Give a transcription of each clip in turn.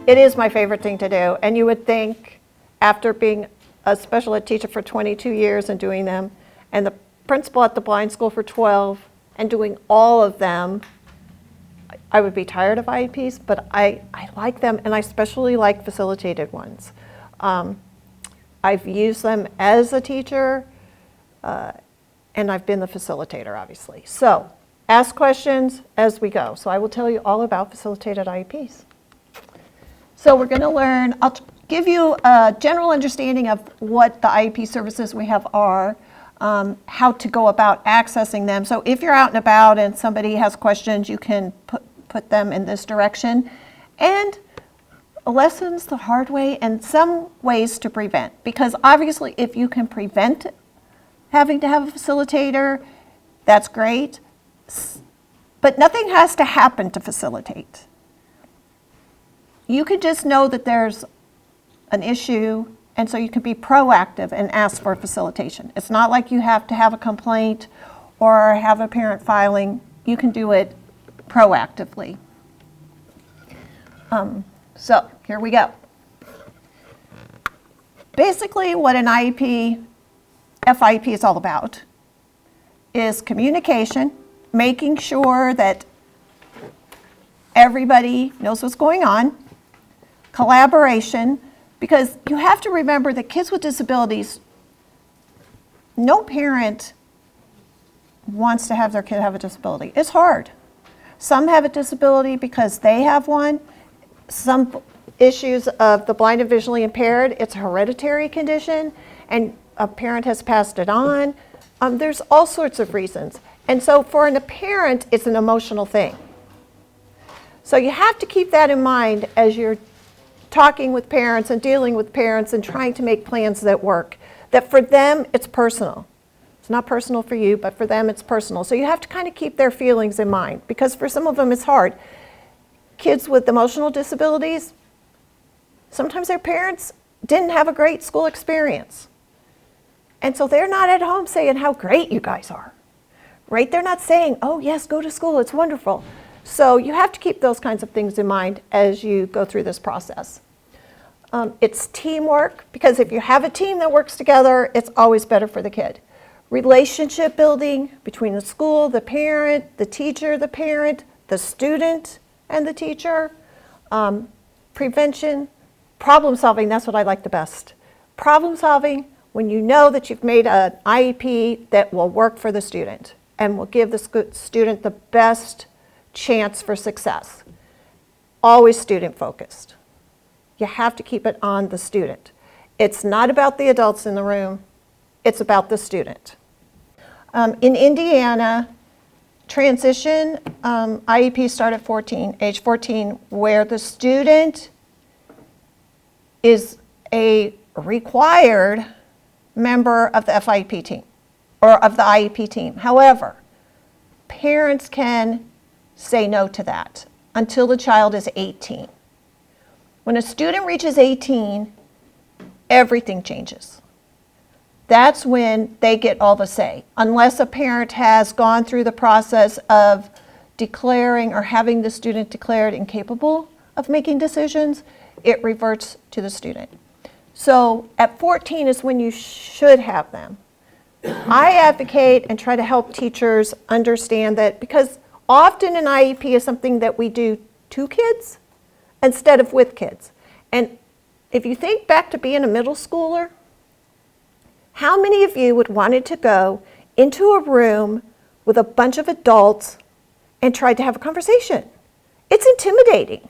It is my favorite thing to do. And you would think, after being a special ed teacher for 22 years and doing them, and the principal at the blind school for 12, and doing all of them, I would be tired of IEPs, but I like them, and I especially like facilitated ones. I've used them as a teacher, and I've been the facilitator, obviously. So ask questions as we go. So I will tell you all about facilitated IEPs. So we're going to learn, I'll give you a general understanding of what the IEP services we have are, how to go about accessing them. So if you're out and about and somebody has questions, you can put them in this direction. And lessons the hard way and some ways to prevent. Because obviously if you can prevent having to have a facilitator, that's great. But nothing has to happen to facilitate. You could just know that there's an issue, and so you can be proactive and ask for facilitation. It's not like you have to have a complaint or have a parent filing. You can do it proactively. So here we go. Basically what an IEP, FIEP is all about is communication, making sure that everybody knows what's going on, collaboration, because you have to remember that kids with disabilities, no parent wants to have their kid have a disability. It's hard. Some have a disability because they have one. Some issues of the blind and visually impaired, it's a hereditary condition, and a parent has passed it on. There's all sorts of reasons. And so for a parent, it's an emotional thing. So you have to keep that in mind as you're talking with parents and dealing with parents and trying to make plans that work. That for them, it's personal. It's not personal for you, but for them, it's personal. So you have to kind of keep their feelings in mind, because for some of them, it's hard. Kids with emotional disabilities, sometimes their parents didn't have a great school experience. And so they're not at home saying how great you guys are, right? They're not saying, oh yes, go to school, it's wonderful. So you have to keep those kinds of things in mind as you go through this process. It's teamwork, because if you have a team that works together, it's always better for the kid. Relationship building between the school, the parent, the teacher, the parent, the student, and the teacher. Prevention, problem solving, that's what I like the best. Problem solving, when you know that you've made an IEP that will work for the student and will give the student the best chance for success. Always student focused. You have to keep it on the student. It's not about the adults in the room, it's about the student. In Indiana, transition IEP start at age 14, where the student is a required member of the FIEP team or of the IEP team. However, parents can say no to that until the child is 18. When a student reaches 18, everything changes. That's when they get all the say. Unless a parent has gone through the process of declaring or having the student declared incapable of making decisions, it reverts to the student. So at 14 is when you should have them. I advocate and try to help teachers understand that, because often an IEP is something that we do to kids instead of with kids. And if you think back to being a middle schooler, how many of you would wanted to go into a room with a bunch of adults and try to have a conversation? It's intimidating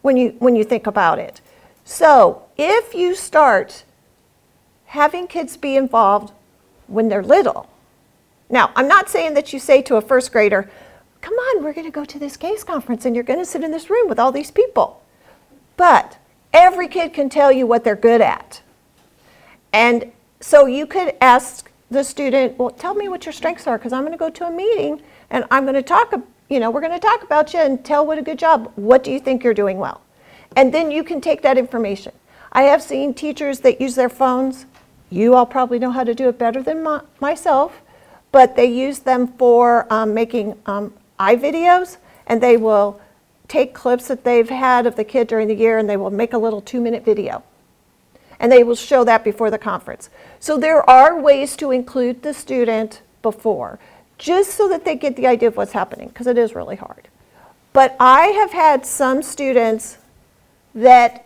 when you think about it. So if you start having kids be involved when they're little, now I'm not saying that you say to a first grader, come on, we're going to go to this case conference and you're going to sit in this room with all these people. But every kid can tell you what they're good at. And so you could ask the student, well, tell me what your strengths are, because I'm going to go to a meeting and I'm going to talk, we're going to talk about you and tell what a good job. What do you think you're doing well? And then you can take that information. I have seen teachers that use their phones. You all probably know how to do it better than myself, but they use them for making iVideos, and they will take clips that they've had of the kid during the year and they will make a little 2-minute video. And they will show that before the conference. So there are ways to include the student before, just so that they get the idea of what's happening, because it is really hard. But I have had some students that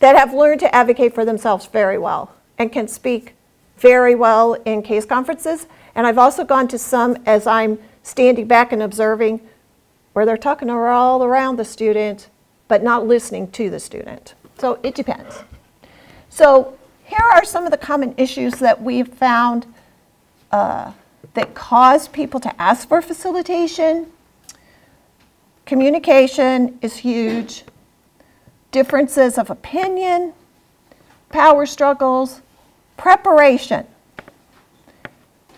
have learned to advocate for themselves very well and can speak very well in case conferences. And I've also gone to some, as I'm standing back and observing, where they're talking all around the student, but not listening to the student. So it depends. So here are some of the common issues that we've found that cause people to ask for facilitation. Communication is huge. Differences of opinion, power struggles, preparation,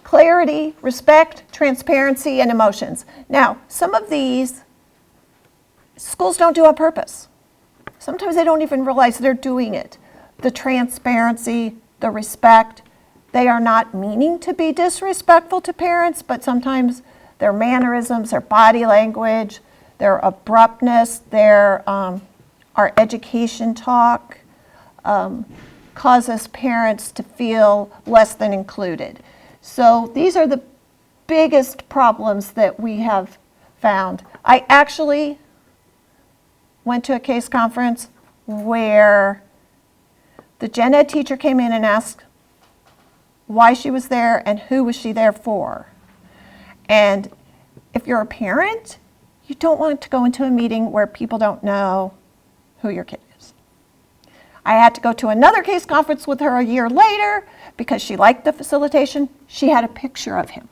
clarity, respect, transparency, and emotions. Now, some of these schools don't do on purpose. Sometimes they don't even realize they're doing it. The transparency, the respect, they are not meaning to be disrespectful to parents, but sometimes their mannerisms, their body language, their abruptness, our education talk causes parents to feel less than included. So these are the biggest problems that we have found. I actually went to a case conference where the gen ed teacher came in and asked why she was there and who was she there for. And if you're a parent, you don't want to go into a meeting where people don't know who your kid is. I had to go to another case conference with her a year later because she liked the facilitation. She had a picture of him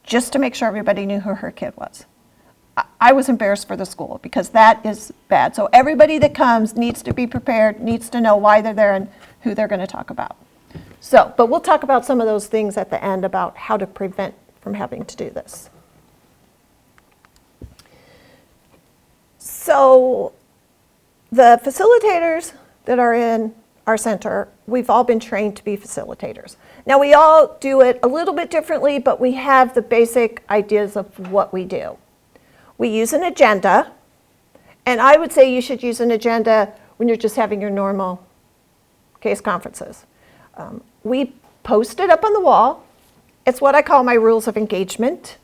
just to make sure everybody knew who her kid was. I was embarrassed for the school because that is bad. So everybody that comes needs to be prepared, needs to know why they're there and who they're going to talk about. So, but we'll talk about some of those things at the end about how to prevent from having to do this. So the facilitators that are in our center, we've all been trained to be facilitators. Now we all do it a little bit differently, but we have the basic ideas of what we do. We use an agenda, and I would say you should use an agenda when you're just having your normal case conferences. We post it up on the wall. It's what I call my rules of engagement,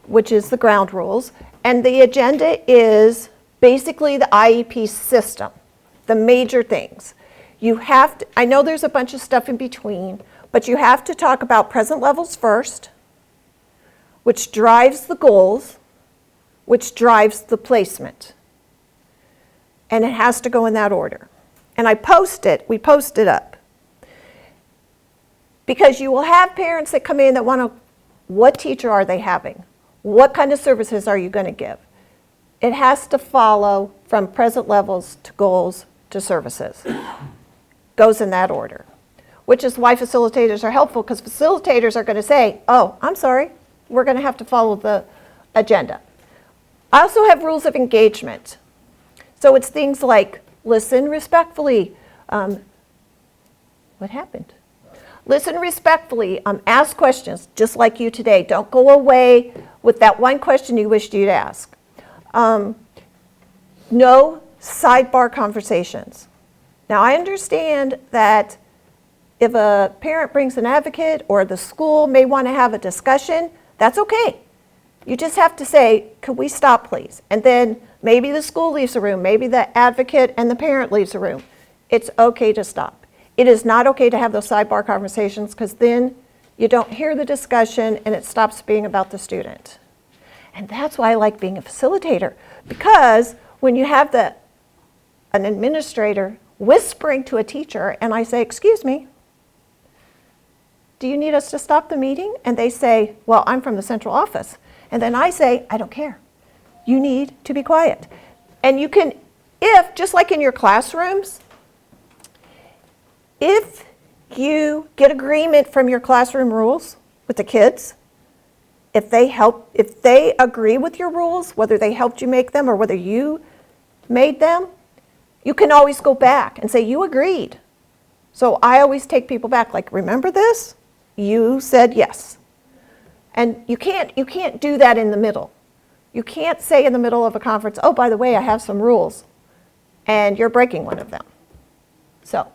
which is the ground rules. And the agenda is basically the IEP system, the major things. You have to, I know there's a bunch of stuff in between, but you have to talk about present levels first, which drives the goals, which drives the placement. And it has to go in that order. And we post it up. Because you will have parents that come in that want to, what teacher are they having? What kind of services are you going to give? It has to follow from present levels to goals to services. Goes in that order. Which is why facilitators are helpful, because facilitators are going to say, oh, I'm sorry, we're going to have to follow the agenda. I also have rules of engagement. So it's things like listen respectfully. What happened? Listen respectfully, ask questions, just like you today. Don't go away with that one question you wished you'd ask. No sidebar conversations. Now, I understand that if a parent brings an advocate or the school may want to have a discussion, that's okay. You just have to say, could we stop, please? And then maybe the school leaves the room, maybe the advocate and the parent leaves the room. It's okay to stop. It is not okay to have those sidebar conversations, because then you don't hear the discussion and it stops being about the student. And that's why I like being a facilitator, because when you have an administrator whispering to a teacher and I say, excuse me, do you need us to stop the meeting? And they say, well, I'm from the central office. And then I say, I don't care. You need to be quiet. And you can, just like in your classrooms, if you get agreement from your classroom rules with the kids, if they agree with your rules, whether they helped you make them or whether you made them, you can always go back and say, you agreed. So I always take people back, like, remember this? You said yes. And you can't do that in the middle. You can't say in the middle of a conference, oh, by the way, I have some rules, and you're breaking one of them. So,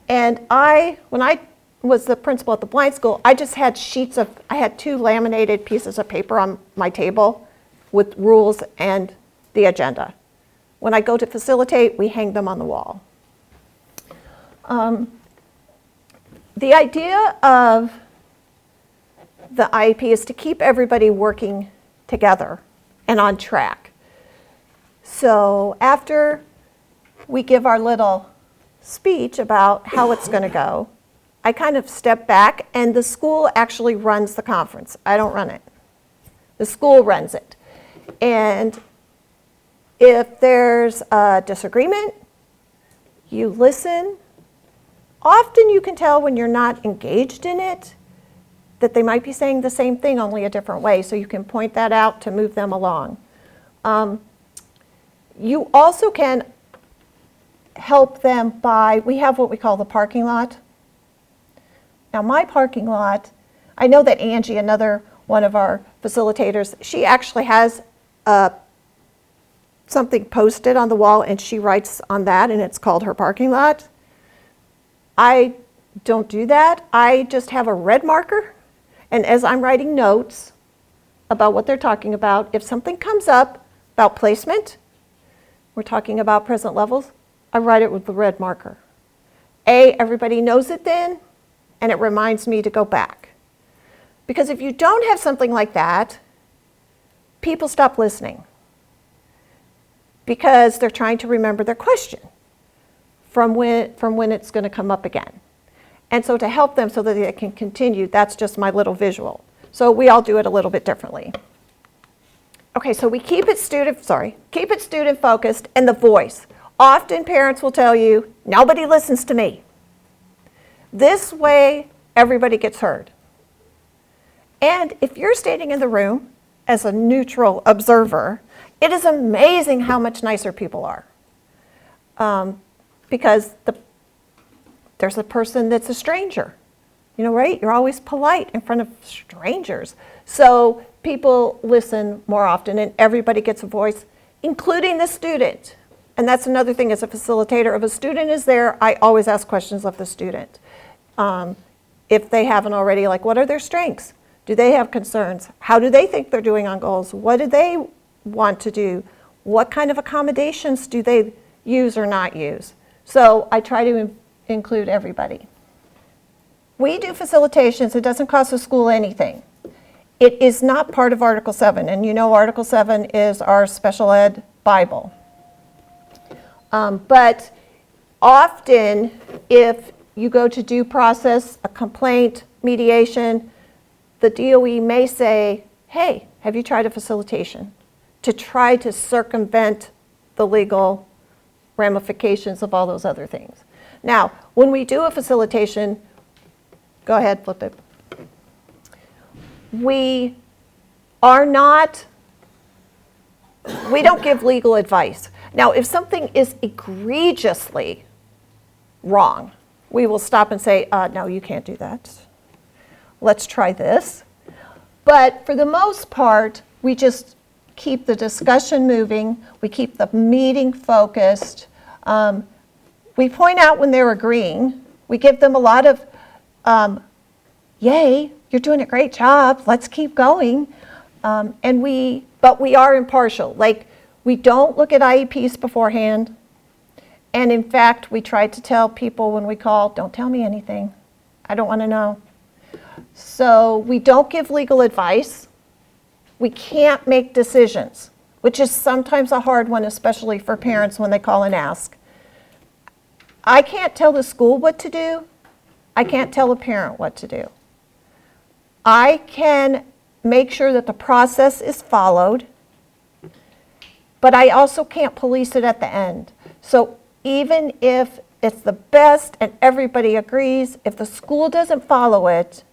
and when I was the principal at the blind school, I just had I had 2 laminated pieces of paper on my table with rules and the agenda. When I go to facilitate, we hang them on the wall. The idea of the IEP is to keep everybody working together and on track. So after we give our little speech about how it's going to go, I kind of step back, and the school actually runs the conference. I don't run it. The school runs it. And if there's a disagreement, you listen. Often you can tell when you're not engaged in it that they might be saying the same thing, only a different way, so you can point that out to move them along. You also can help them by, we have what we call the parking lot. Now my parking lot, I know that Angie, another one of our facilitators, she actually has something posted on the wall, and she writes on that, and it's called her parking lot. I don't do that. I just have a red marker, and as I'm writing notes about what they're talking about, if something comes up about placement, we're talking about present levels, I write it with the red marker. Everybody knows it then, and it reminds me to go back. Because if you don't have something like that, people stop listening because they're trying to remember their question from when it's going to come up again. And so to help them so that they can continue, that's just my little visual. So we all do it a little bit differently. Okay, so we keep it student focused, and the voice. Often parents will tell you, nobody listens to me. This way, everybody gets heard. And if you're standing in the room as a neutral observer, it is amazing how much nicer people are. Because there's a person that's a stranger, right? You're always polite in front of strangers. So people listen more often, and everybody gets a voice, including the student. And that's another thing as a facilitator. If a student is there, I always ask questions of the student. If they haven't already, like, what are their strengths? Do they have concerns? How do they think they're doing on goals? What do they want to do? What kind of accommodations do they use or not use? So I try to include everybody. We do facilitations. It doesn't cost the school anything. It is not part of Article 7. And Article 7 is our special ed Bible. But often, if you go to due process, a complaint, mediation, the DOE may say, hey, have you tried a facilitation? To try to circumvent the legal ramifications of all those other things. Now, when we do a facilitation, go ahead, flip it. We don't give legal advice. Now, if something is egregiously wrong, we will stop and say, no, you can't do that. Let's try this. But for the most part, we just keep the discussion moving. We keep the meeting focused. We point out when they're agreeing. We give them a lot of, yay, you're doing a great job. Let's keep going. But we are impartial. Like, we don't look at IEPs beforehand. And in fact, we try to tell people when we call, don't tell me anything. I don't want to know. So we don't give legal advice. We can't make decisions, which is sometimes a hard one, especially for parents when they call and ask. I can't tell the school what to do. I can't tell a parent what to do. I can make sure that the process is followed, but I also can't police it at the end. So even if it's the best and everybody agrees, if the school doesn't follow it,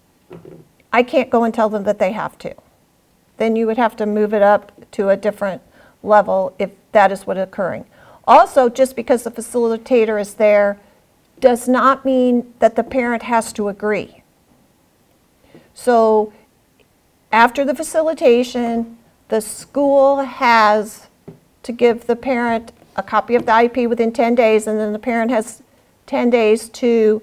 I can't go and tell them that they have to. Then you would have to move it up to a different level if that is what's occurring. Also, just because the facilitator is there does not mean that the parent has to agree. So after the facilitation, the school has to give the parent a copy of the IEP within 10 days, and then the parent has 10 days to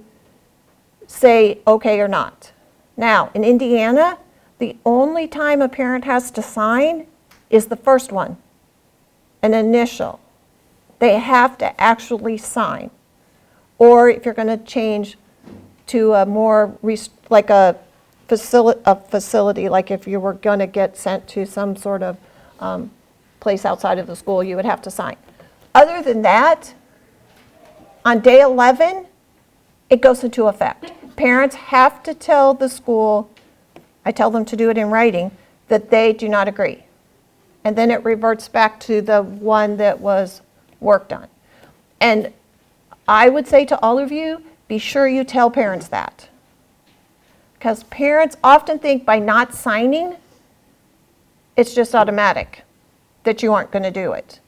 say okay or not. Now, in Indiana, the only time a parent has to sign is the first one, an initial. They have to actually sign. Or if you're going to change to a more, like a facility, like if you were going to get sent to some sort of place outside of the school, you would have to sign. Other than that, on day 11, it goes into effect. Parents have to tell the school, I tell them to do it in writing, that they do not agree. And then it reverts back to the one that was worked on. And I would say to all of you, be sure you tell parents that. Because parents often think by not signing, it's just automatic that you aren't going to do it.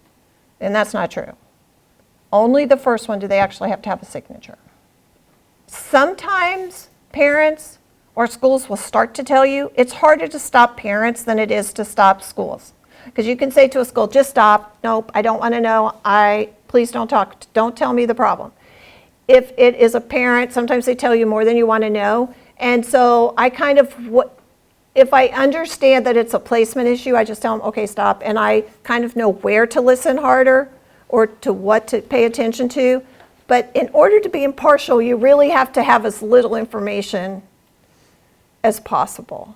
And that's not true. Only the first one do they actually have to have a signature. Sometimes parents or schools will start to tell you it's harder to stop parents than it is to stop schools. Because you can say to a school, just stop, nope, I don't want to know, please don't talk, don't tell me the problem. If it is a parent, sometimes they tell you more than you want to know. And so I kind of, if I understand that it's a placement issue, I just tell them, okay, stop. And I kind of know where to listen harder or to what to pay attention to. But in order to be impartial, you really have to have as little information as possible.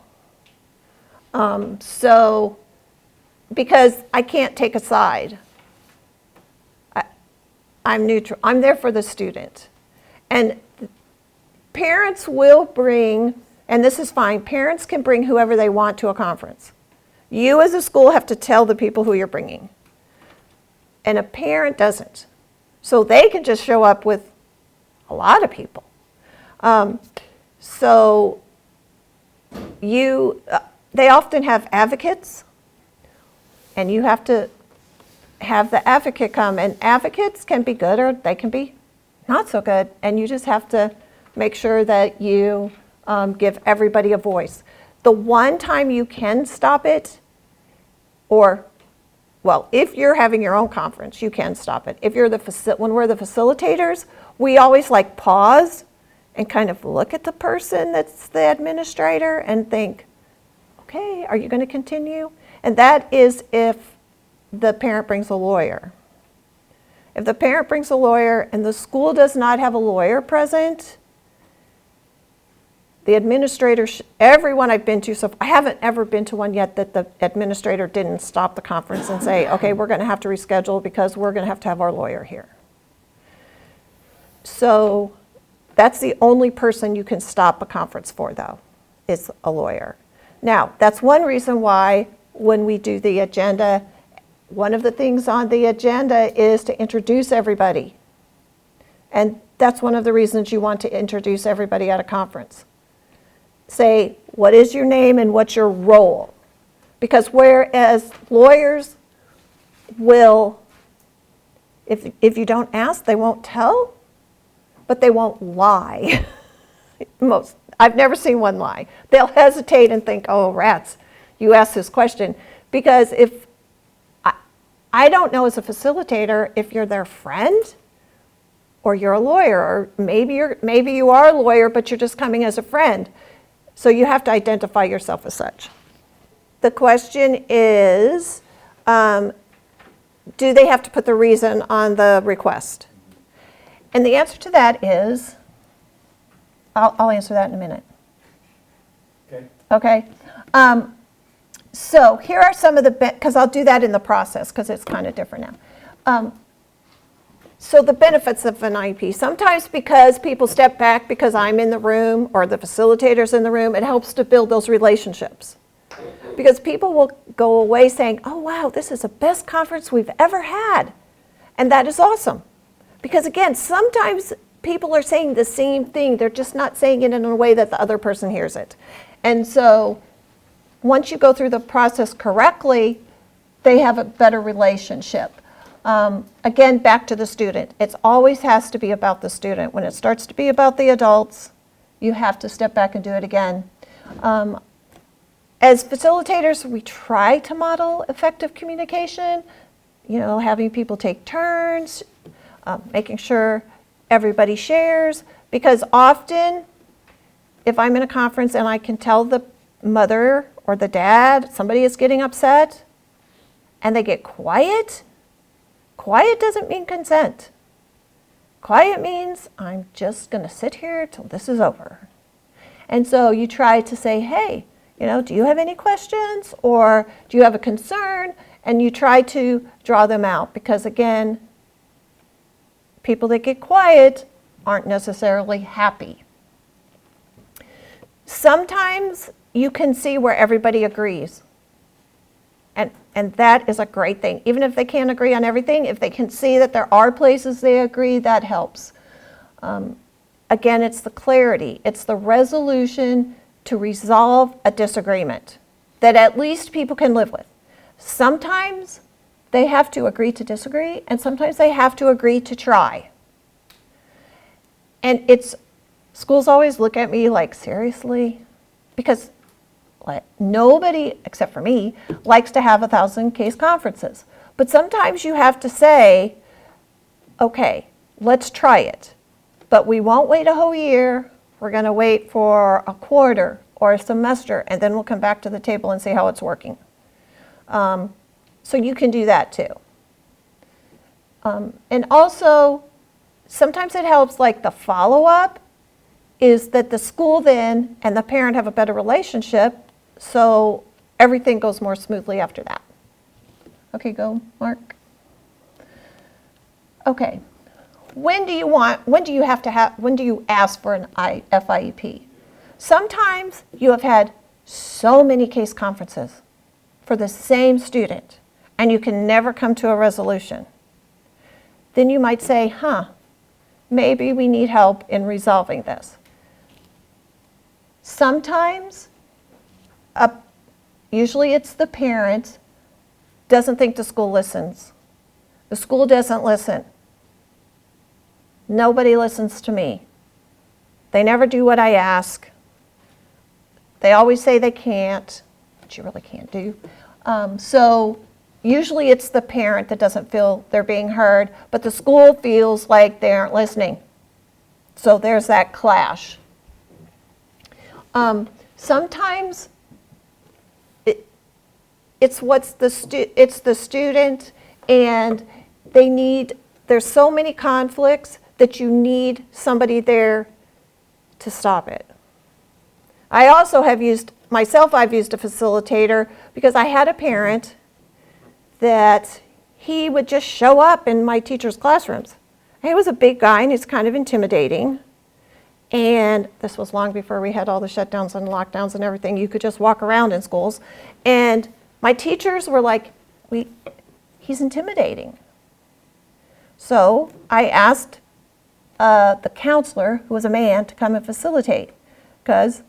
Because I can't take a side. I'm neutral. I'm there for the student. And parents will bring, and this is fine, parents can bring whoever they want to a conference. You as a school have to tell the people who you're bringing. And a parent doesn't. So they can just show up with a lot of people. They often have advocates, and you have to have the advocate come. And advocates can be good or they can be not so good. And you just have to make sure that you give everybody a voice. The one time you can stop it, if you're having your own conference, you can stop it. If you're when we're the facilitators, we always pause and kind of look at the person that's the administrator and think, okay, are you going to continue? And that is if the parent brings a lawyer. If the parent brings a lawyer and the school does not have a lawyer present, the administrator, everyone I've been to, so I haven't ever been to one yet that the administrator didn't stop the conference and say, okay, we're going to have to reschedule because we're going to have our lawyer here. So that's the only person you can stop a conference for, though, is a lawyer. Now, that's one reason why when we do the agenda, one of the things on the agenda is to introduce everybody. And that's one of the reasons you want to introduce everybody at a conference. Say, what is your name and what's your role? Because whereas lawyers will, if you don't ask, they won't tell, but they won't lie. I've never seen one lie. They'll hesitate and think, oh, rats, you asked this question. Because if, I don't know as a facilitator if you're their friend or you're a lawyer, or maybe you are a lawyer, but you're just coming as a friend. So you have to identify yourself as such. The question is, do they have to put the reason on the request? And the answer to that is, I'll answer that in a minute. Okay. So here are some of the, because I'll do that in the process because it's kind of different now. So the benefits of an IEP, sometimes because people step back because I'm in the room or the facilitator's in the room, it helps to build those relationships. Because people will go away saying, oh wow, this is the best conference we've ever had. And that is awesome. Because again, sometimes people are saying the same thing, they're just not saying it in a way that the other person hears it. And so once you go through the process correctly, they have a better relationship. Again, back to the student. It always has to be about the student. When it starts to be about the adults, you have to step back and do it again. As facilitators, we try to model effective communication, having people take turns, making sure everybody shares, because often if I'm in a conference and I can tell the mother or the dad, somebody is getting upset, and they get quiet, quiet doesn't mean consent. Quiet means I'm just going to sit here till this is over. And so you try to say, hey, do you have any questions, or do you have a concern? And you try to draw them out, because again, people that get quiet aren't necessarily happy. Sometimes you can see where everybody agrees. And that is a great thing. Even if they can't agree on everything, if they can see that there are places they agree, that helps. Again, it's the clarity. It's the resolution to resolve a disagreement that at least people can live with. Sometimes they have to agree to disagree, and sometimes they have to agree to try. And schools always look at me like, seriously? Because nobody, except for me, likes to have 1,000 case conferences. But sometimes you have to say, okay, let's try it. But we won't wait a whole year. We're going to wait for a quarter or a semester, and then we'll come back to the table and see how it's working. So you can do that too. And also, sometimes it helps, like the follow-up is that the school then and the parent have a better relationship, so everything goes more smoothly after that. Okay, go, Mark. Okay. When do you ask for an FIEP? Sometimes you have had so many case conferences for the same student, and you can never come to a resolution. Then you might say, maybe we need help in resolving this. Sometimes, usually it's the parent doesn't think the school listens. The school doesn't listen. Nobody listens to me. They never do what I ask. They always say they can't, but you really can't do. So usually it's the parent that doesn't feel they're being heard, but the school feels like they aren't listening. So there's that clash. Sometimes it's the student, and there's so many conflicts that you need somebody there to stop it. I also have I've used a facilitator because I had a parent that he would just show up in my teachers' classrooms. He was a big guy and he's kind of intimidating. And this was long before we had all the shutdowns and lockdowns and everything. You could just walk around in schools. And my teachers were like, he's intimidating. So I asked the counselor, who was a man, to come and facilitate, because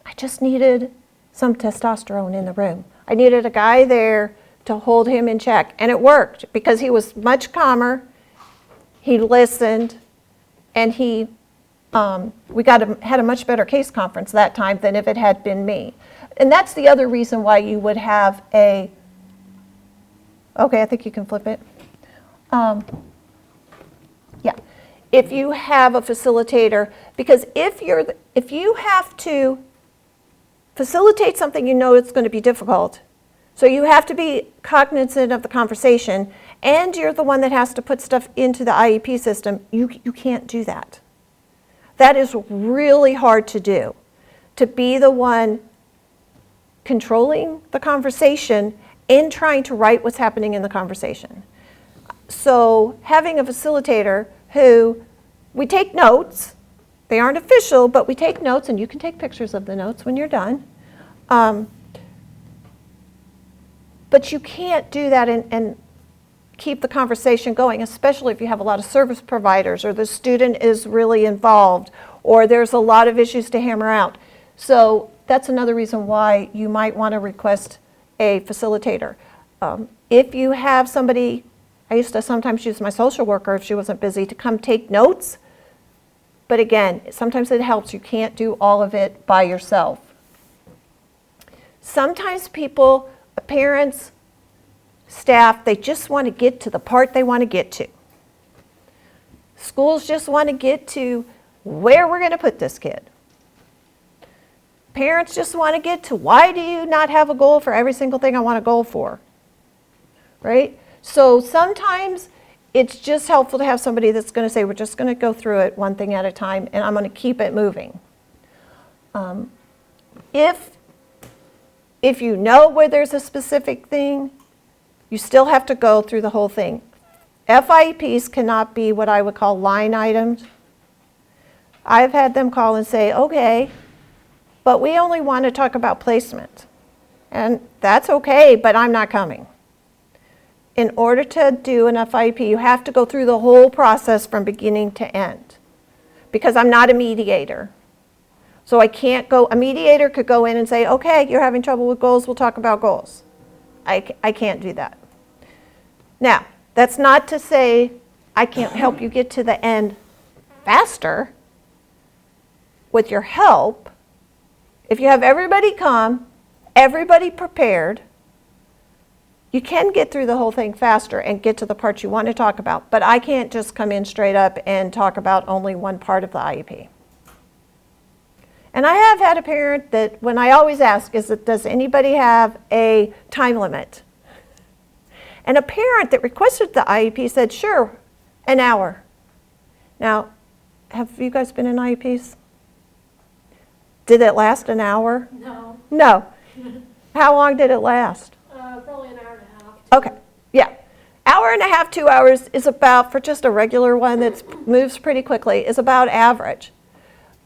I just needed some testosterone in the room. I needed a guy there to hold him in check. And it worked, because he was much calmer, he listened, and we had a much better case conference that time than if it had been me. And that's the other reason why you would have okay, I think you can flip it. Yeah, if you have a facilitator, because if you have to facilitate something, it's going to be difficult. So you have to be cognizant of the conversation, and you're the one that has to put stuff into the IEP system. You can't do that. That is really hard to do, to be the one controlling the conversation and trying to write what's happening in the conversation. So having a facilitator we take notes. They aren't official, but we take notes, and you can take pictures of the notes when you're done. But you can't do that and keep the conversation going, especially if you have a lot of service providers, or the student is really involved, or there's a lot of issues to hammer out. So that's another reason why you might want to request a facilitator. If you have somebody, I used to sometimes use my social worker if she wasn't busy to come take notes. But again, sometimes it helps. You can't do all of it by yourself. Sometimes people, parents, staff, they just want to get to the part they want to get to. Schools just want to get to where we're going to put this kid. Parents just want to get to, why do you not have a goal for every single thing I want a goal for? Right? So sometimes it's just helpful to have somebody that's going to say, we're just going to go through it one thing at a time, and I'm going to keep it moving. If you know where there's a specific thing, you still have to go through the whole thing. FIEPs cannot be what I would call line items. I've had them call and say, okay, but we only want to talk about placement. And that's okay, but I'm not coming. In order to do an FIEP, you have to go through the whole process from beginning to end, because I'm not a mediator. So I can't go, a mediator could go in and say, okay, you're having trouble with goals, we'll talk about goals. I can't do that. Now, that's not to say I can't help you get to the end faster with your help. If you have everybody come, everybody prepared, you can get through the whole thing faster and get to the parts you want to talk about. But I can't just come in straight up and talk about only one part of the IEP. And I have had a parent that, when I always ask, does anybody have a time limit? And a parent that requested the IEP said, sure, an hour. Now, have you guys been in IEPs? Did it last an hour? No. No. How long did it last? Probably an hour and a half. Okay, yeah. Hour and a half, 2 hours is about, for just a regular one that moves pretty quickly, is about average.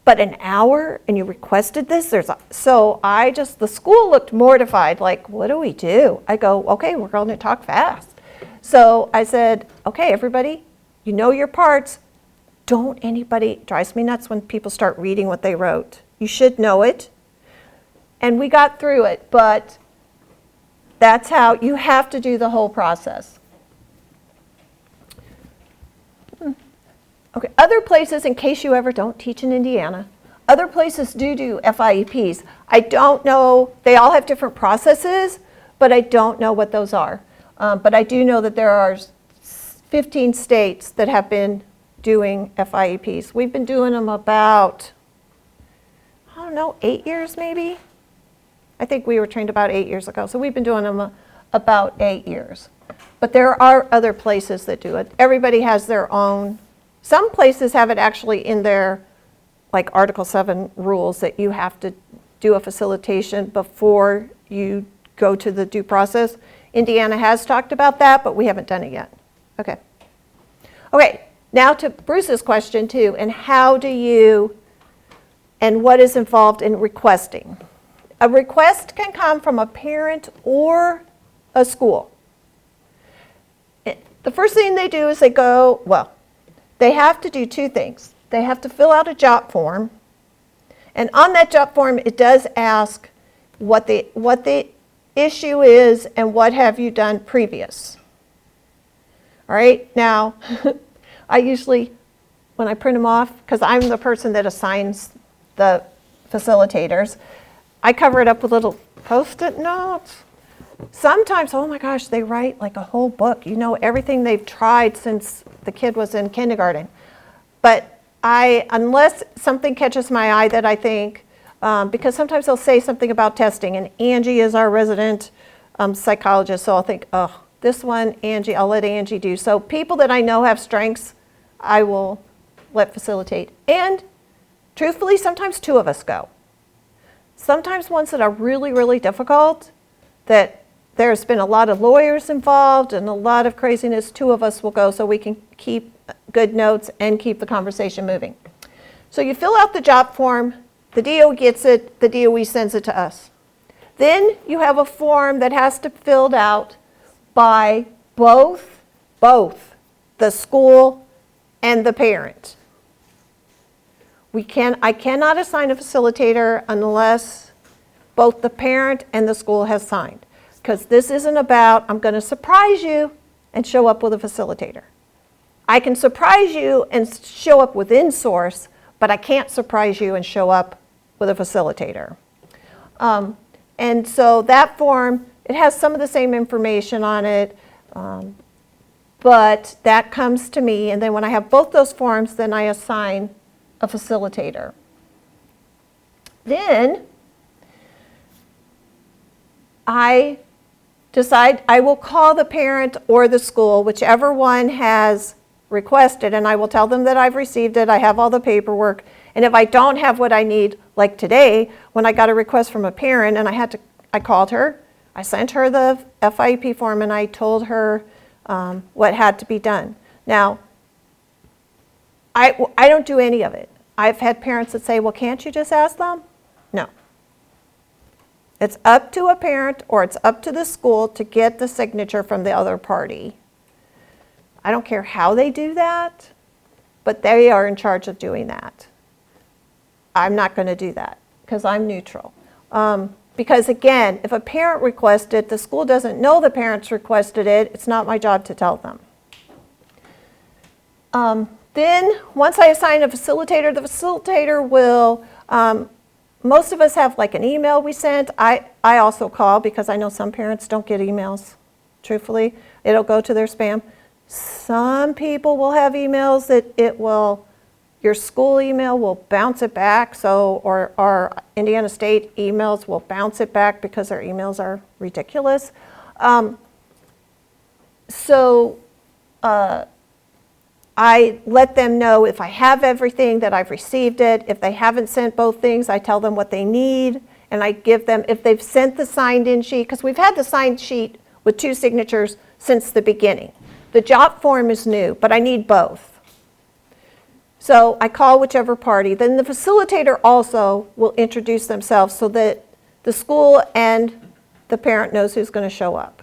But an hour, and you requested this? So the school looked mortified, like, what do we do? I go, okay, we're going to talk fast. So I said, okay, everybody, you know your parts. Don't anybody, it drives me nuts when people start reading what they wrote. You should know it. And we got through it, but that's how, you have to do the whole process. Okay, other places, in case you ever don't teach in Indiana, other places do FIEPs. I don't know, they all have different processes, but I don't know what those are. But I do know that there are 15 states that have been doing FIEPs. We've been doing them about, I don't know, 8 years maybe? I think we were trained about 8 years ago, so we've been doing them about 8 years. But there are other places that do it. Everybody has their own. Some places have it actually in their, like, Article 7 rules that you have to do a facilitation before you go to the due process. Indiana has talked about that, but we haven't done it yet. Okay. Okay, now to Bruce's question too, and how do you, and what is involved in requesting? A request can come from a parent or a school. The first thing they do is they go, well, they have to do two things. They have to fill out a job form, and on that job form it does ask what the issue is and what have you done previous. All right, now I usually, when I print them off, because I'm the person that assigns the facilitators, I cover it up with little Post-it notes. Sometimes, oh my gosh, they write like a whole book. You know everything they've tried since the kid was in kindergarten. But unless something catches my eye that I think, because sometimes they'll say something about testing, and Angie is our resident psychologist, so I'll think, oh, this one, Angie, I'll let Angie do. So people that I know have strengths, I will let facilitate. And truthfully, sometimes two of us go. Sometimes ones that are really, really difficult, that there's been a lot of lawyers involved and a lot of craziness, two of us will go so we can keep good notes and keep the conversation moving. So you fill out the job form, the DO gets it, the DOE sends it to us. Then you have a form that has to be filled out by both the school and the parent. I cannot assign a facilitator unless both the parent and the school has signed. Because this isn't about, I'm going to surprise you and show up with a facilitator. I can surprise you and show up with in-source, but I can't surprise you and show up with a facilitator. And so that form, it has some of the same information on it, but that comes to me, and then when I have both those forms, then I assign a facilitator. Then I decide I will call the parent or the school, whichever one has requested, and I will tell them that I've received it, I have all the paperwork, and if I don't have what I need, like today, when I got a request from a parent and I called her, I sent her the FIEP form and I told her what had to be done. Now, I don't do any of it. I've had parents that say, well, can't you just ask them? No. It's up to a parent or it's up to the school to get the signature from the other party. I don't care how they do that, but they are in charge of doing that. I'm not going to do that because I'm neutral. Because again, if a parent requested, the school doesn't know the parents requested it, it's not my job to tell them. Then once I assign a facilitator, the facilitator will, most of us have like an email we sent. I also call because I know some parents don't get emails, truthfully. It'll go to their spam. Some people will have emails that your school email will bounce it back, or our Indiana State emails will bounce it back because their emails are ridiculous. I let them know if I have everything that I've received it. If they haven't sent both things, I tell them what they need, and I give them, if they've sent the signed in sheet, because we've had the signed sheet with 2 signatures since the beginning. The job form is new, but I need both. So I call whichever party. Then the facilitator also will introduce themselves so that the school and the parent knows who's going to show up.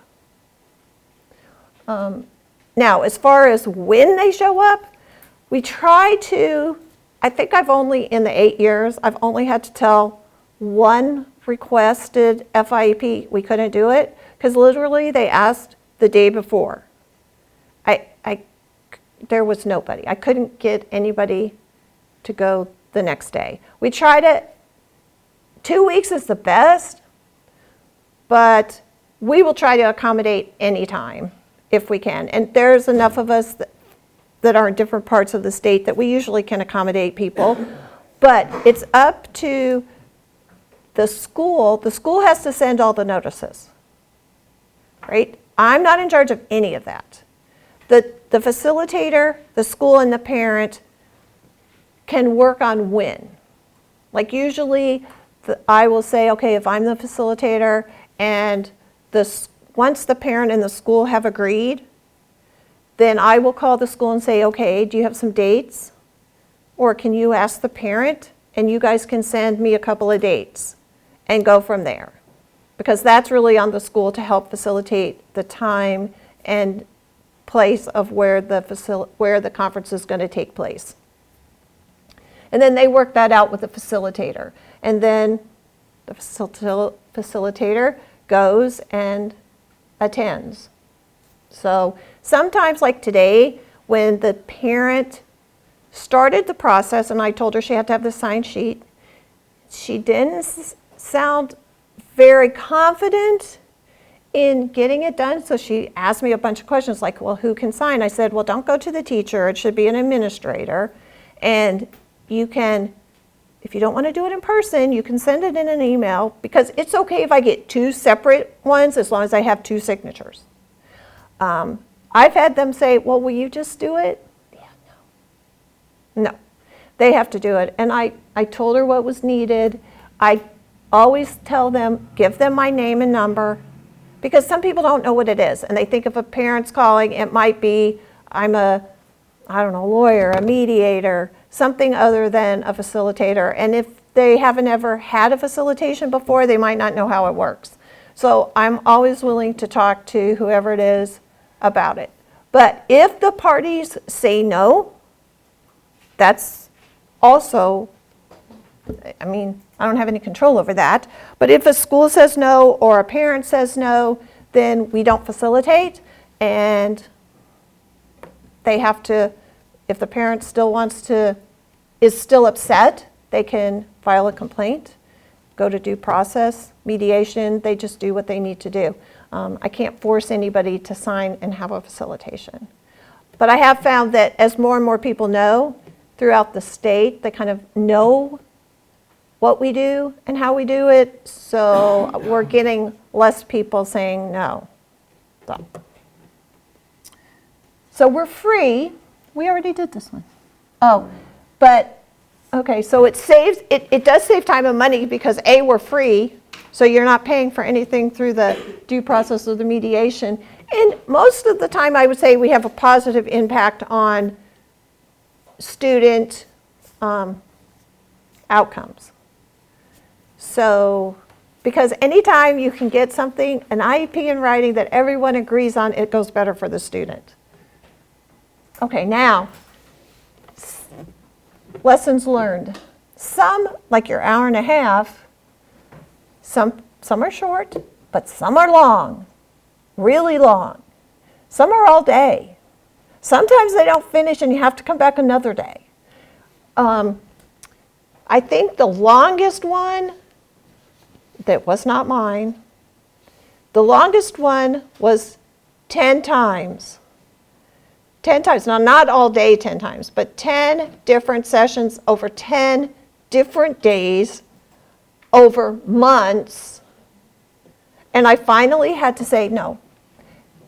Now, as far as when they show up, we try to, I think I've only, in the 8 years, I've only had to tell one requested FIEP we couldn't do it, because literally they asked the day before. There was nobody. I couldn't get anybody to go the next day. We tried it. 2 weeks is the best, but we will try to accommodate any time if we can. And there's enough of us that are in different parts of the state that we usually can accommodate people. But it's up to the school. The school has to send all the notices, right? I'm not in charge of any of that. The facilitator, the school, and the parent can work on when. Like usually, I will say, okay, if I'm the facilitator and once the parent and the school have agreed, then I will call the school and say, okay, do you have some dates? Or can you ask the parent and you guys can send me a couple of dates and go from there. Because that's really on the school to help facilitate the time and place of where the conference is going to take place. And then they work that out with the facilitator. And then the facilitator goes and attends. So sometimes, like today, when the parent started the process and I told her she had to have the signed sheet, she didn't sound very confident in getting it done. So she asked me a bunch of questions like, well, who can sign? I said, well, don't go to the teacher. It should be an administrator. And you can, if you don't want to do it in person, you can send it in an email, because it's okay if I get 2 separate ones as long as I have 2 signatures. I've had them say, well, will you just do it? Yeah, no. No, they have to do it. And I told her what was needed. I always tell them, give them my name and number, because some people don't know what it is. And they think if a parent's calling, it might be, I'm a lawyer, a mediator, something other than a facilitator. And if they haven't ever had a facilitation before, they might not know how it works. So I'm always willing to talk to whoever it is about it. But if the parties say no, that's also, I mean, I don't have any control over that. But if a school says no or a parent says no, then we don't facilitate, and they have to, if the parent still is still upset, they can file a complaint, go to due process, mediation, they just do what they need to do. I can't force anybody to sign and have a facilitation. But I have found that as more and more people know throughout the state, they kind of know what we do and how we do it, so we're getting less people saying no. So we're free. We already did this one. Oh, but, okay, so it does save time and money because A, we're free, so you're not paying for anything through the due process or the mediation. And most of the time, I would say we have a positive impact on student outcomes. So, because anytime you can get something, an IEP in writing that everyone agrees on, it goes better for the student. Okay, now, lessons learned. Some, like your hour and a half, some are short, but some are long, really long. Some are all day. Sometimes they don't finish and you have to come back another day. I think the longest one, that was not mine, the longest one was 10 times. 10 times, now not all day 10 times, but 10 different sessions over 10 different days over months. And I finally had to say, no,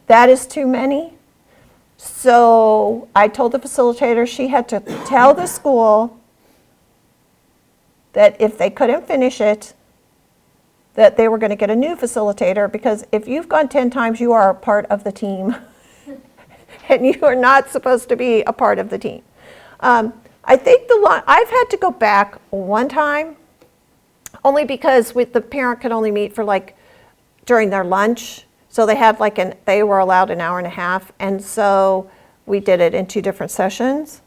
that is too many. So I told the facilitator she had to tell the school that if they couldn't finish it, that they were going to get a new facilitator, because if you've gone 10 times, you are a part of the team. And you are not supposed to be a part of the team. I think I've had to go back one time, only because the parent could only meet for during their lunch. So they had they were allowed an hour and a half, and so we did it in 2 different sessions.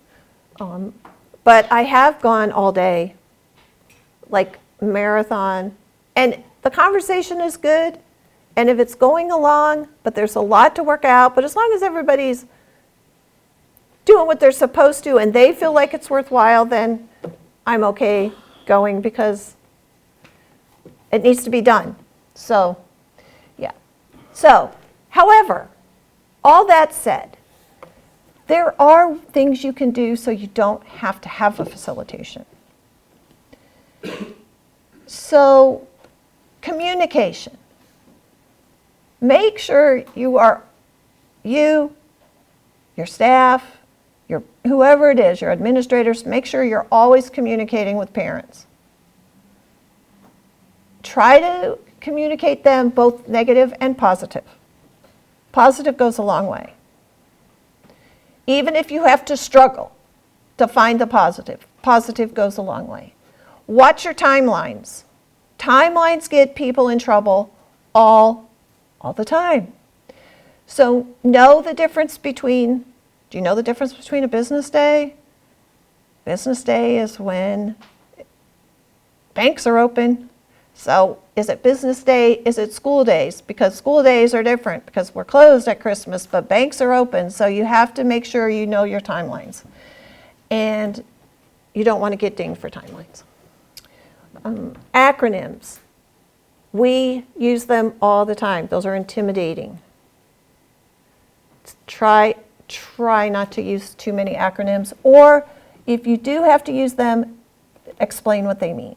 But I have gone all day, like marathon, and the conversation is good. And if it's going along, but there's a lot to work out, but as long as everybody's doing what they're supposed to and they feel like it's worthwhile, then I'm okay going, because it needs to be done. So, yeah. So, however, all that said, there are things you can do so you don't have to have a facilitation. So, communication. Make sure your staff, whoever it is, your administrators, make sure you're always communicating with parents. Try to communicate them both negative and positive. Positive goes a long way. Even if you have to struggle to find the positive, positive goes a long way. Watch your timelines. Timelines get people in trouble all the time. So know the difference between, do you know the difference between a business day? Business day is when banks are open. So is it business day? Is it school days? Because school days are different, because we're closed at Christmas, but banks are open. So you have to make sure you know your timelines. And you don't want to get dinged for timelines. Acronyms. We use them all the time. Those are intimidating. Try not to use too many acronyms, or if you do have to use them, explain what they mean.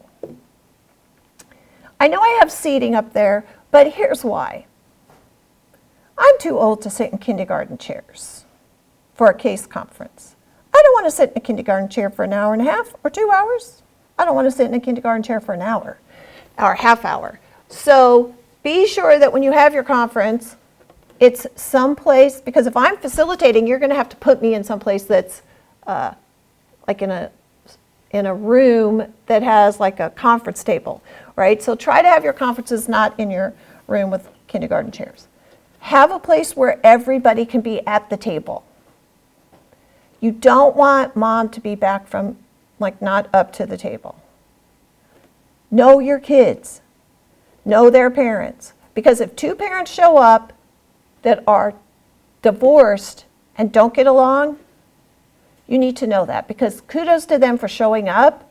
I know I have seating up there, but here's why. I'm too old to sit in kindergarten chairs for a case conference. I don't want to sit in a kindergarten chair for an hour and a half or 2 hours. I don't want to sit in a kindergarten chair for an hour or half hour. So be sure that when you have your conference, it's someplace, because if I'm facilitating, you're going to have to put me in someplace that's like in a room that has like a conference table, right? So try to have your conferences not in your room with kindergarten chairs. Have a place where everybody can be at the table. You don't want mom to be back from not up to the table. Know your kids. Know their parents. Because if 2 parents show up that are divorced and don't get along, you need to know that, because kudos to them for showing up,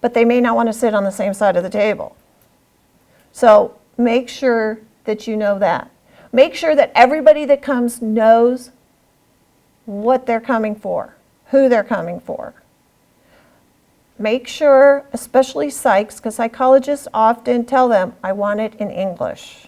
but they may not want to sit on the same side of the table. So make sure that you know that. Make sure that everybody that comes knows what they're coming for, who they're coming for. Make sure, especially psychs, because psychologists often tell them, I want it in English.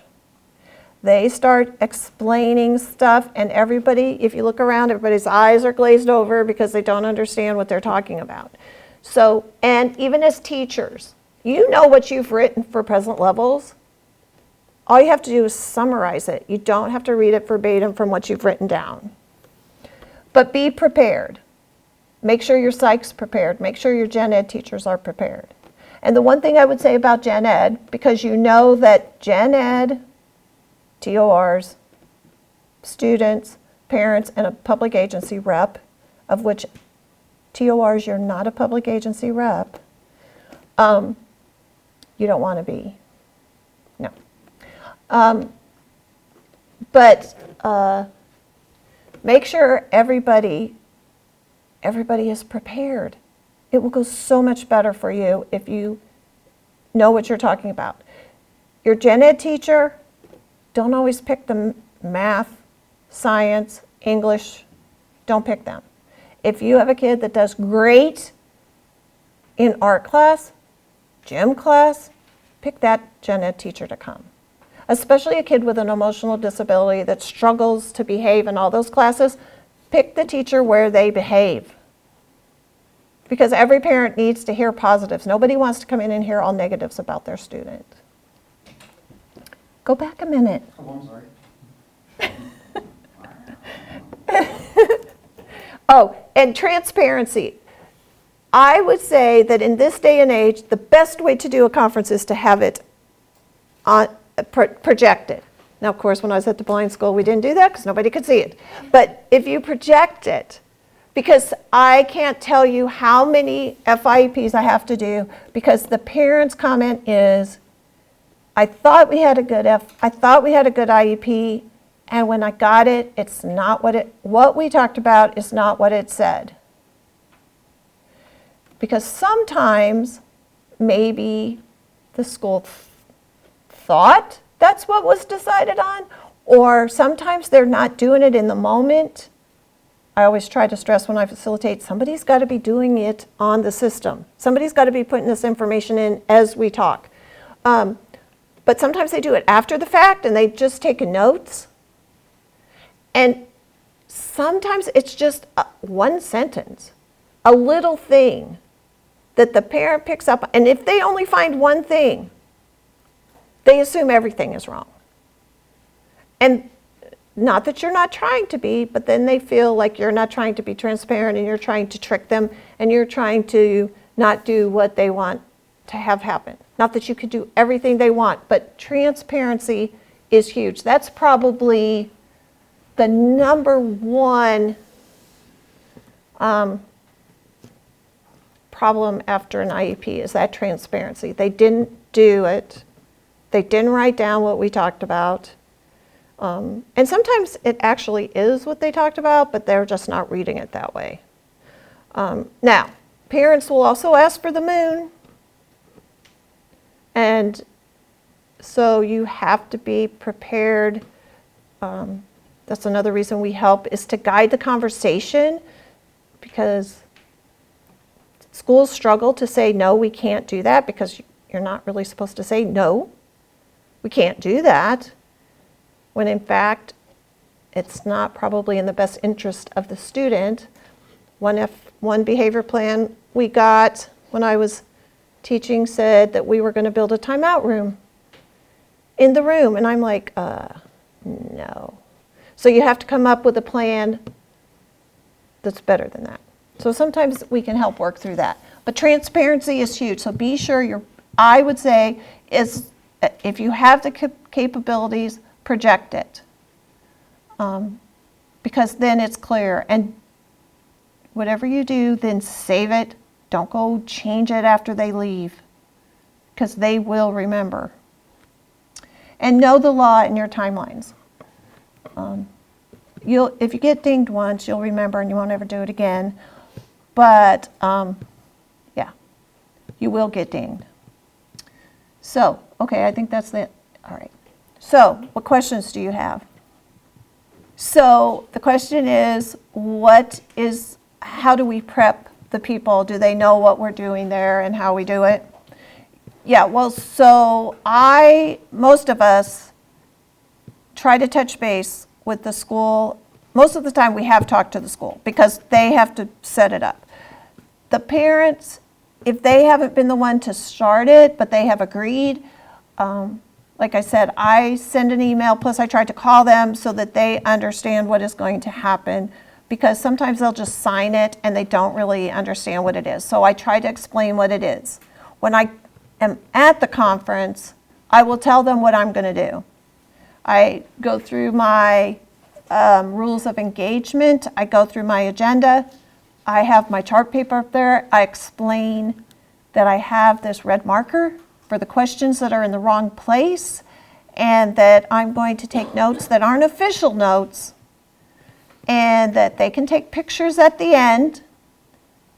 They start explaining stuff, and everybody, if you look around, everybody's eyes are glazed over because they don't understand what they're talking about. So, and even as teachers, you know what you've written for present levels. All you have to do is summarize it. You don't have to read it verbatim from what you've written down. But be prepared. Make sure your psych's prepared. Make sure your gen ed teachers are prepared. And the one thing I would say about gen ed, because you know that gen ed, TORs, students, parents, and a public agency rep, of which TORs, you're not a public agency rep, you don't want to be. No. But make sure everybody is prepared. It will go so much better for you if you know what you're talking about. Your gen ed teacher, don't always pick the math, science, English. Don't pick them. If you have a kid that does great in art class, gym class, pick that gen ed teacher to come. Especially a kid with an emotional disability that struggles to behave in all those classes, pick the teacher where they behave. Because every parent needs to hear positives. Nobody wants to come in and hear all negatives about their student. Go back a minute. Oh, I'm sorry. Oh, and transparency. I would say that in this day and age, the best way to do a conference is to have it projected. Now, of course, when I was at the blind school, we didn't do that because nobody could see it. But if you project it, because I can't tell you how many FIEPs I have to do, because the parents' comment is, I thought we had a good IEP, and when I got it, it's not what we talked about is not what it said. Because sometimes maybe the school thought that's what was decided on, or sometimes they're not doing it in the moment. I always try to stress when I facilitate, somebody's got to be doing it on the system. Somebody's got to be putting this information in as we talk. But sometimes they do it after the fact and they just take notes. And sometimes it's just one sentence, a little thing that the parent picks up. And if they only find one thing, they assume everything is wrong. And not that you're not trying to be, but then they feel like you're not trying to be transparent and you're trying to trick them and you're trying to not do what they want to have happen. Not that you could do everything they want, but transparency is huge. That's probably the number one problem after an IEP is that transparency. They didn't do it. They didn't write down what we talked about. And sometimes it actually is what they talked about, but they're just not reading it that way. Now, parents will also ask for the moon. And so you have to be prepared. That's another reason we help, is to guide the conversation, because schools struggle to say, no, we can't do that, because you're not really supposed to say, no, we can't do that, when in fact, it's not probably in the best interest of the student. One behavior plan we got when I was teaching said that we were going to build a timeout room in the room, and I'm like, no. So you have to come up with a plan that's better than that. So sometimes we can help work through that. But transparency is huge, so be sure I would say, is if you have the capabilities, project it. Because then it's clear. And whatever you do, then save it. Don't go change it after they leave, because they will remember. And know the law and your timelines. If you get dinged once, you'll remember and you won't ever do it again. But yeah, you will get dinged. So, okay, I think that's it. All right. So, what questions do you have? So, the question is, how do we prep the people? Do they know what we're doing there and how we do it? Yeah, well, so most of us try to touch base with the school. Most of the time we have talked to the school because they have to set it up. The parents, if they haven't been the one to start it, but they have agreed, like I said, I send an email, plus I try to call them so that they understand what is going to happen, because sometimes they'll just sign it and they don't really understand what it is. So I try to explain what it is. When I am at the conference, I will tell them what I'm going to do. I go through my rules of engagement. I go through my agenda. I have my chart paper up there. I explain that I have this red marker for the questions that are in the wrong place, and that I'm going to take notes that aren't official notes, and that they can take pictures at the end,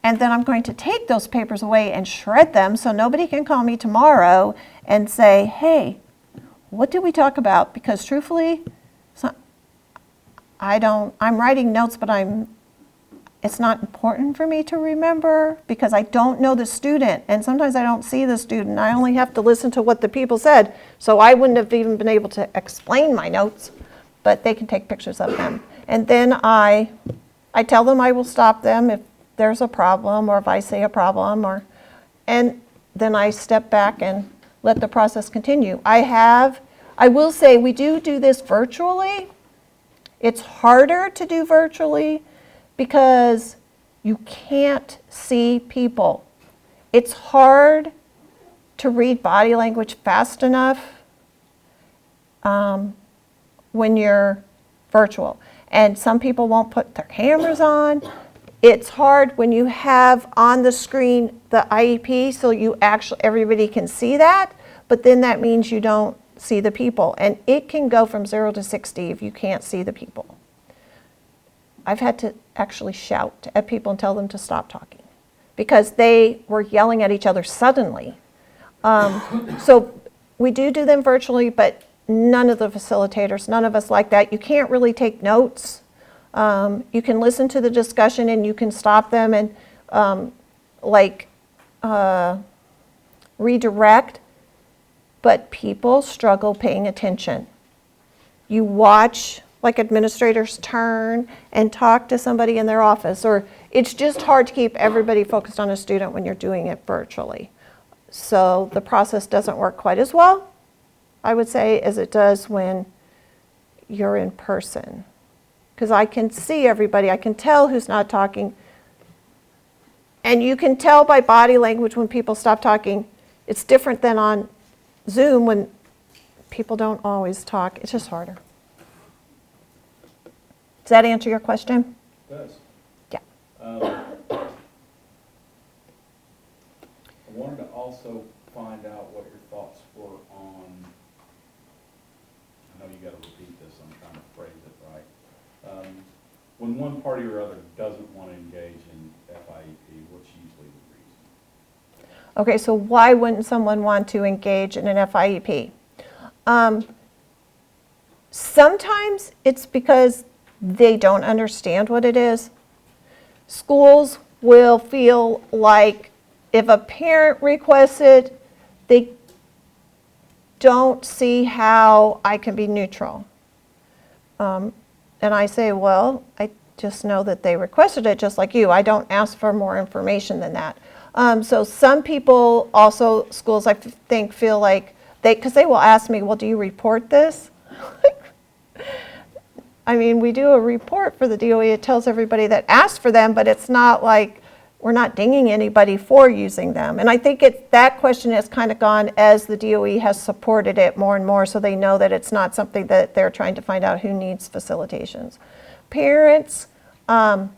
and then I'm going to take those papers away and shred them so nobody can call me tomorrow and say, hey, what did we talk about? Because truthfully, I'm writing notes, but it's not important for me to remember because I don't know the student, and sometimes I don't see the student. I only have to listen to what the people said, so I wouldn't have even been able to explain my notes, but they can take pictures of them. And then I tell them I will stop them if there's a problem, or if I see a problem, and then I step back and let the process continue. I will say we do this virtually. It's harder to do virtually because you can't see people. It's hard to read body language fast enough when you're virtual. And some people won't put their cameras on. It's hard when you have on the screen the IEP, so everybody can see that, but then that means you don't see the people. And it can go from 0 to 60 if you can't see the people. I've had to actually shout at people and tell them to stop talking because they were yelling at each other suddenly. So we do them virtually, but none of the facilitators, none of us like that. You can't really take notes. You can listen to the discussion and you can stop them and redirect, but people struggle paying attention. You watch like administrators turn and talk to somebody in their office, or it's just hard to keep everybody focused on a student when you're doing it virtually. So the process doesn't work quite as well, I would say, as it does when you're in person. Because I can see everybody, I can tell who's not talking, and you can tell by body language when people stop talking. It's different than on Zoom when people don't always talk. It's just harder. Does that answer your question? It does. Yeah. I wanted to also find out what your thoughts were on, I know you got to repeat this, I'm trying to phrase it right. When one party or other doesn't want to engage in FIEP, what's usually the reason? Okay, so why wouldn't someone want to engage in an FIEP? Sometimes it's because they don't understand what it is. Schools will feel like if a parent requests it, they don't see how I can be neutral. And I say, well, I just know that they requested it just like you. I don't ask for more information than that. So some people also, schools I think feel like, because they will ask me, well, do you report this? I mean, we do a report for the DOE. It tells everybody that asked for them, but it's not like we're not dinging anybody for using them. And I think that question has kind of gone as the DOE has supported it more and more, so they know that it's not something that they're trying to find out who needs facilitations. Parents, again,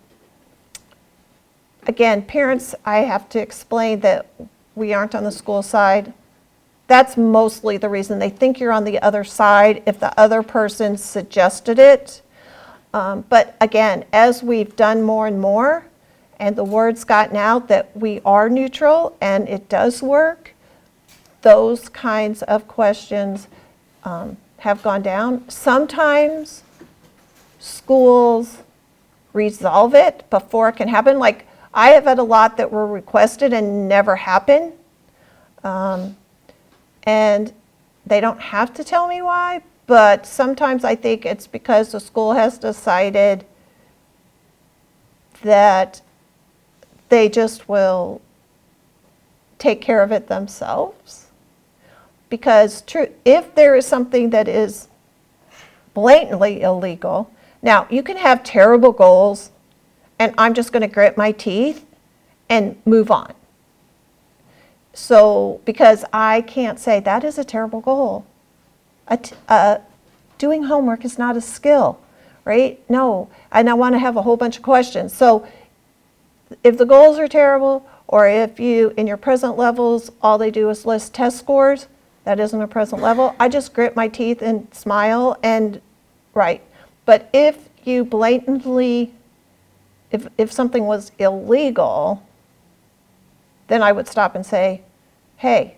parents, I have to explain that we aren't on the school side. That's mostly the reason. They think you're on the other side if the other person suggested it. But again, as we've done more and more, and the word's gotten out that we are neutral and it does work, those kinds of questions have gone down. Sometimes schools resolve it before it can happen. Like, I have had a lot that were requested and never happen. And they don't have to tell me why, but sometimes I think it's because the school has decided that they just will take care of it themselves. Because if there is something that is blatantly illegal, now you can have terrible goals and I'm just going to grit my teeth and move on. So, because I can't say that is a terrible goal. Doing homework is not a skill, right? No, and I want to have a whole bunch of questions. So if the goals are terrible, or if you, in your present levels, all they do is list test scores, that isn't a present level, I just grit my teeth and smile and write. But if you blatantly, if something was illegal, then I would stop and say, hey,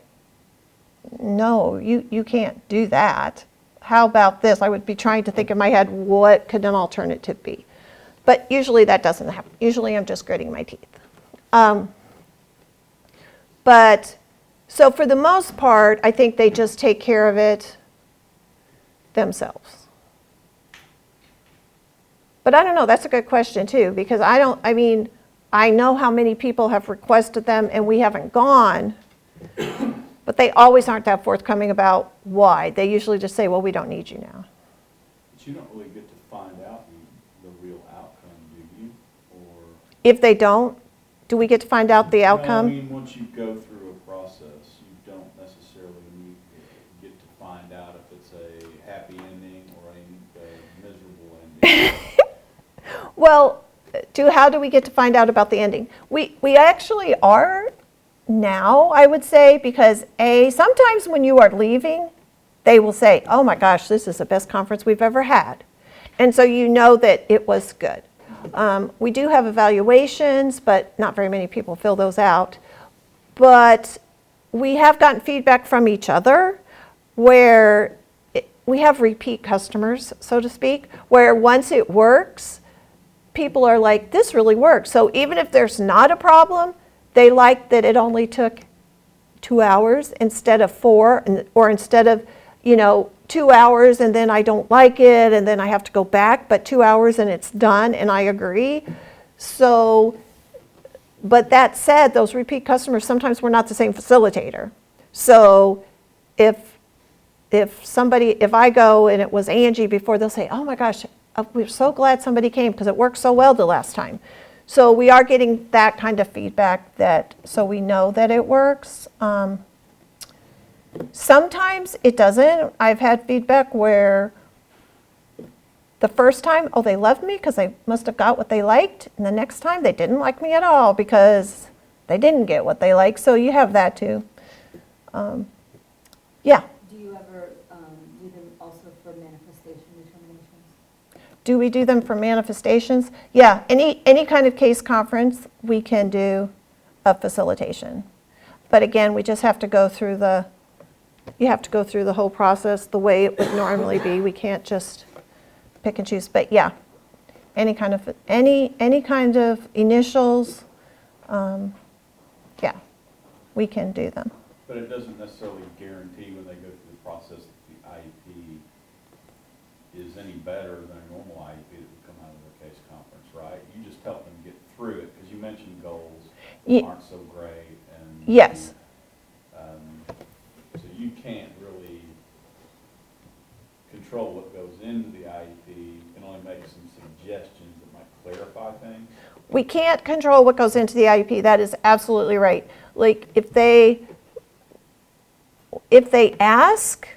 no, you can't do that. How about this? I would be trying to think in my head, what could an alternative be? But usually that doesn't happen. Usually I'm just gritting my teeth. But, so for the most part, I think they just take care of it themselves. But I don't know, that's a good question too, because I know how many people have requested them and we haven't gone, but they always aren't that forthcoming about why. They usually just say, well, we don't need you now. But you don't really get to find out the real outcome, do you? Or If they don't, do we get to find out the No, outcome? I mean, once you go through a process, you don't necessarily get to find out if it's a happy ending or a miserable ending. Well, how do we get to find out about the ending? We actually are now, I would say, because sometimes when you are leaving, they will say, oh my gosh, this is the best conference we've ever had. And so you know that it was good. We do have evaluations, but not very many people fill those out. But we have gotten feedback from each other where we have repeat customers, so to speak, where once it works, people are like, this really works. So even if there's not a problem, they like that it only took 2 hours instead of 4, or instead of, 2 hours and then I don't like it and then I have to go back, but 2 hours and it's done, and I agree. So, but that said, those repeat customers, sometimes we're not the same facilitator. So if I go and it was Angie before, they'll say, oh my gosh, we're so glad somebody came because it worked so well the last time. So we are getting that kind of feedback so we know that it works. Sometimes it doesn't. I've had feedback where the first time, oh, they loved me because they must have got what they liked. And the next time they didn't like me at all because they didn't get what they liked. So you have that too. Yeah. Do you ever do them also for manifestation determinations? Do we do them for manifestations? Yeah, any kind of case conference, we can do a facilitation. But again, we just have to go through you have to go through the whole process the way it would normally be. We can't just pick and choose. But yeah, any kind of initials, yeah, we can do them. But it doesn't necessarily guarantee when they go through the process that the IEP is any better than a normal IEP that would come out of the case conference, right? You just help them get through it, because you mentioned goals aren't so great. And yes. So you can't really control what goes into the IEP. You can only make some suggestions that might clarify things. We can't control what goes into the IEP. That is absolutely right. Like if they ask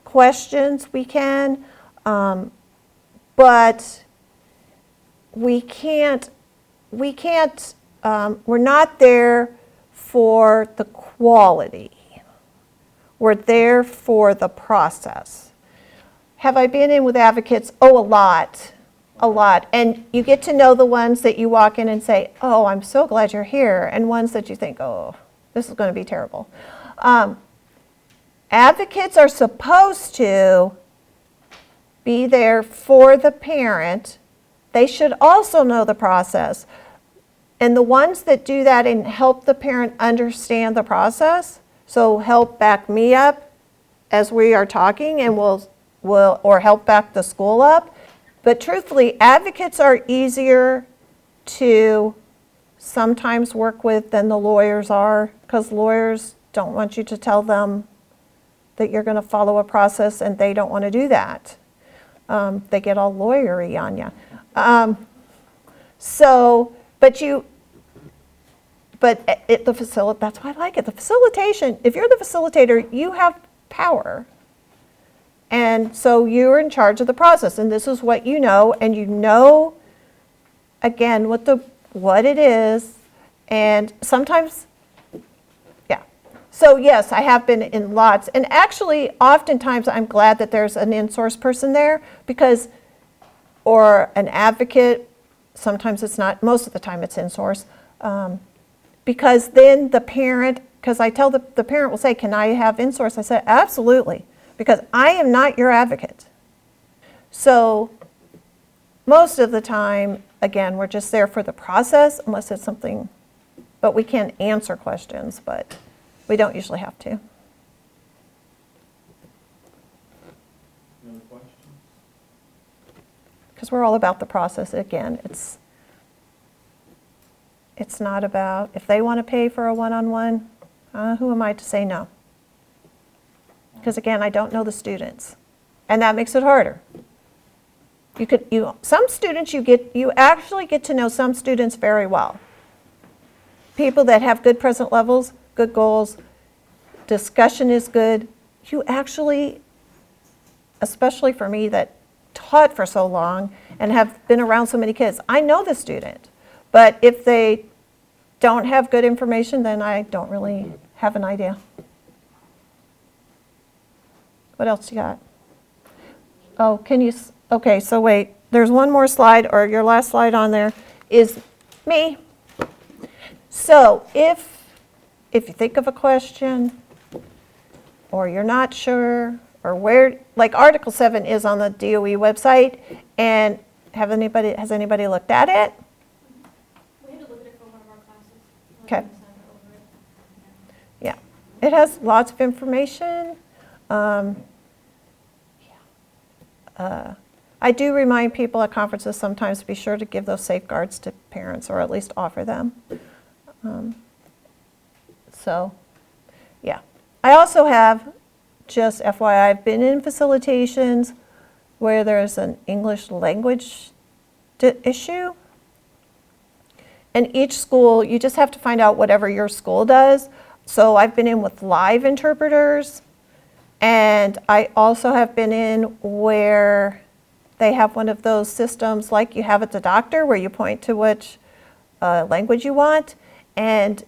questions, we can, but we can't, we're not there for the quality. We're there for the process. Have I been in with advocates? Oh, a lot. And you get to know the ones that you walk in and say, oh, I'm so glad you're here, and ones that you think, oh, this is going to be terrible. Advocates are supposed to be there for the parent. They should also know the process. And the ones that do that and help the parent understand the process, so help back me up as we are talking and or help back the school up. But truthfully, advocates are easier to sometimes work with than the lawyers are, because lawyers don't want you to tell them that you're going to follow a process and they don't want to do that. They get all lawyery on you. That's why I like it. The facilitation, if you're the facilitator, you have power. And so you're in charge of the process, and this is what you know, and you know, again, what it is, and sometimes, yeah. So yes, I have been in lots, and actually, oftentimes, I'm glad that there's an in-source person there, or an advocate. Sometimes it's not, most of the time it's in-source, because then the parent, because I tell the parent will say, can I have in-source? I say, absolutely, because I am not your advocate. So most of the time, again, we're just there for the process, unless it's something, but we can answer questions, but we don't usually have to. Any other questions? Because we're all about the process. Again, it's not about, if they want to pay for a one-on-one, who am I to say no? Because again, I don't know the students, and that makes it harder. Some students you actually get to know some students very well. People that have good present levels, good goals, discussion is good. You actually, especially for me that taught for so long and have been around so many kids, I know the student. But if they don't have good information, then I don't really have an idea. What else you got? Oh, okay, so wait, there's one more slide, or your last slide on there is me. So if you think of a question, or you're not sure, or where, like Article 7 is on the DOE website, and has anybody looked at it? We had to look at it for one of our classes. Okay. We decided over it. Yeah, it has lots of information. I do remind people at conferences sometimes to be sure to give those safeguards to parents, or at least offer them. So, yeah. I also have, just FYI, I've been in facilitations where there's an English language issue. And each school, you just have to find out whatever your school does. So I've been in with live interpreters, and I also have been in where they have one of those systems like you have at the doctor, where you point to which language you want. And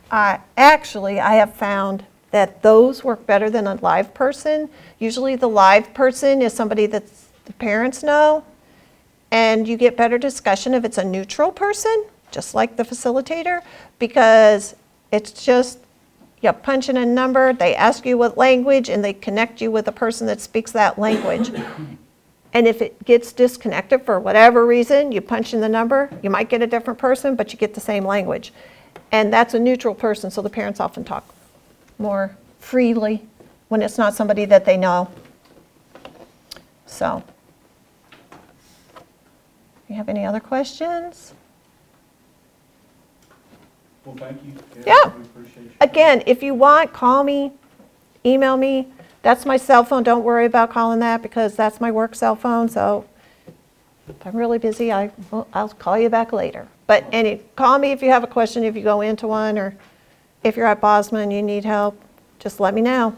I have found that those work better than a live person. Usually the live person is somebody that the parents know, and you get better discussion if it's a neutral person, just like the facilitator, because it's just, you punch in a number, they ask you what language, and they connect you with a person that speaks that language. And if it gets disconnected for whatever reason, you punch in the number, you might get a different person, but you get the same language. And that's a neutral person, so the parents often talk more freely when it's not somebody that they know. So, you have any other questions? Well, thank you. Yeah. We appreciate you. Again, if you want, call me, email me. That's my cell phone. Don't worry about calling that, because that's my work cell phone. So if I'm really busy, I'll call you back later. But call me if you have a question, if you go into one, or if you're at Bosman and you need help, just let me know.